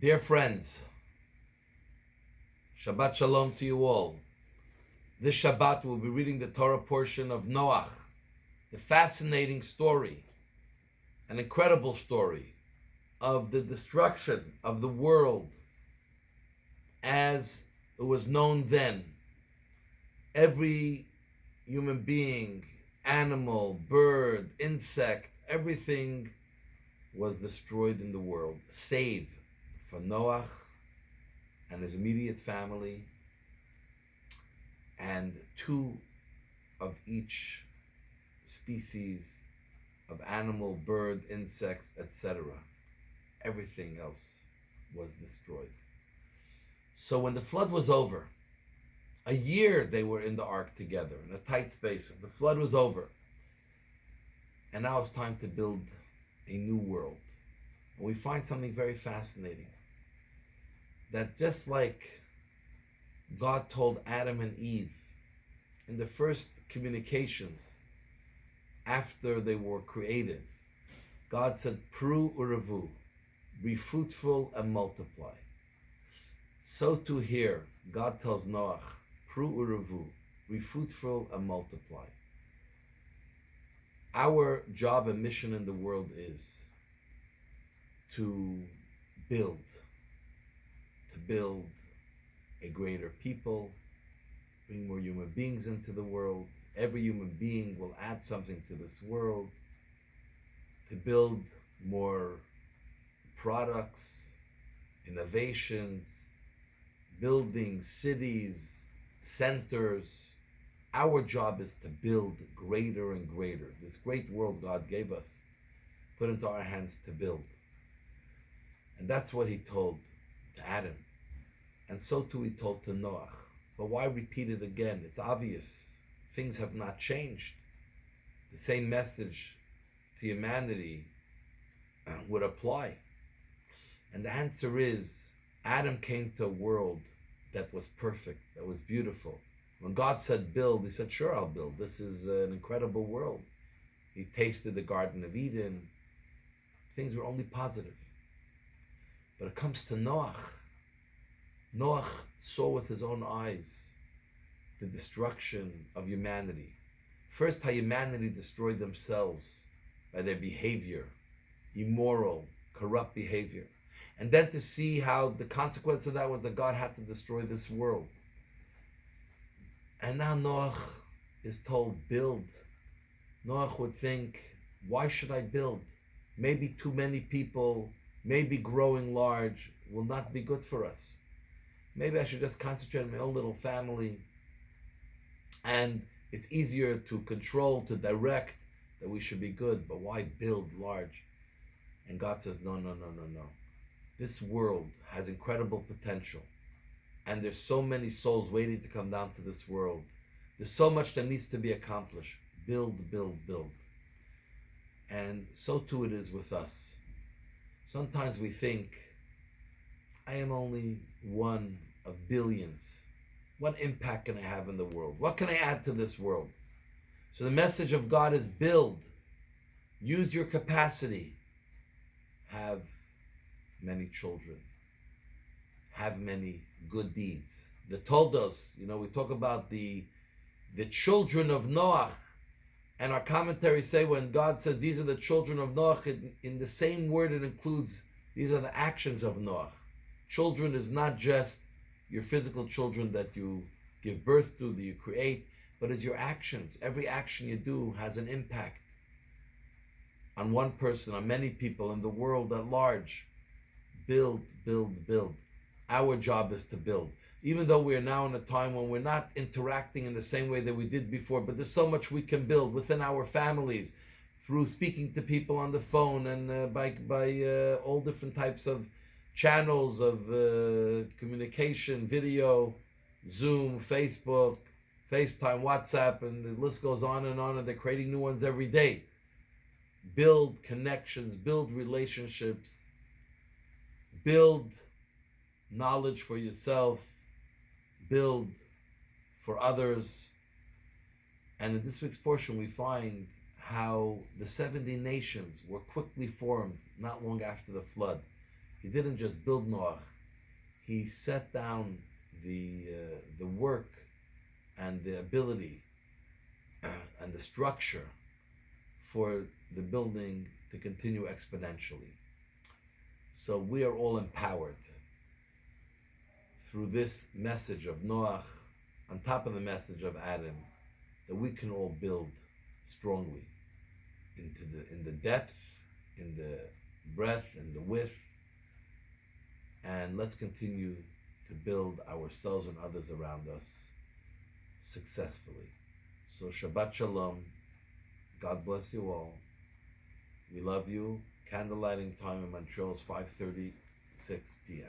Dear friends, Shabbat Shalom to you all. This Shabbat we'll be reading the Torah portion of Noach, the fascinating story, an incredible story of the destruction of the world as it was known then. Every human being, animal, bird, insect, everything was destroyed in the world, save for Noach and his immediate family, and two of each species of animal, bird, insects, etc. Everything else was destroyed. So when the flood was over, a year they were in the ark together, in a tight space. The flood was over. And now it's time to build a new world. And we find something very fascinating. That just like God told Adam and Eve in the first communications after they were created, God said, Pru uravu, be fruitful and multiply. So too here, God tells Noach, Pru uravu, be fruitful and multiply. Our job and mission in the world is to build a greater people, bring more human beings into the world. Every human being will add something to this world, to build more products, innovations, buildings, cities, centers. Our job is to build greater and greater. This great world God gave us, put into our hands to build. And that's what he told to Adam. And so too he told to Noach. But why repeat it again? It's obvious. Things have not changed. The same message to humanity would apply. And the answer is, Adam came to a world that was perfect, that was beautiful. When God said build, he said, sure, I'll build. This is an incredible world. He tasted the Garden of Eden. Things were only positive. But it comes to Noach. Noach saw with his own eyes the destruction of humanity. First, how humanity destroyed themselves by their behavior, immoral, corrupt behavior. And then to see how the consequence of that was that God had to destroy this world. And now Noach is told, build. Noach would think, why should I build? Maybe too many people, maybe growing large will not be good for us. Maybe I should just concentrate on my own little family. And it's easier to control, to direct, that we should be good. But why build large? And God says, no. This world has incredible potential. And there's so many souls waiting to come down to this world. There's so much that needs to be accomplished. Build. And so too it is with us. Sometimes we think, I am only one of billions. What impact can I have in the world? What can I add to this world? So the message of God is build. Use your capacity. Have many children. Have many good deeds. The Toldos, we talk about the children of Noach. And our commentaries say when God says these are the children of Noach, in the same word it includes these are the actions of Noach. Children is not just your physical children that you give birth to, that you create, but is your actions. Every action you do has an impact on one person, on many people, in the world at large. Build. Our job is to build. Even though we are now in a time when we're not interacting in the same way that we did before, but there's so much we can build within our families, through speaking to people on the phone and by all different types of channels of communication, video, Zoom, Facebook, FaceTime, WhatsApp, and the list goes on, and they're creating new ones every day. Build connections, build relationships, build knowledge for yourself, build for others. And in this week's portion we find how the 70 nations were quickly formed not long after the flood. He didn't just build Noach. He set down the work and the ability and the structure for the building to continue exponentially. So we are all empowered through this message of Noach, on top of the message of Adam, that we can all build strongly in the depth, in the breadth, and the width, and let's continue to build ourselves and others around us successfully. So Shabbat Shalom. God bless you all. We love you. Candlelighting time in Montreal is 5:36 p.m.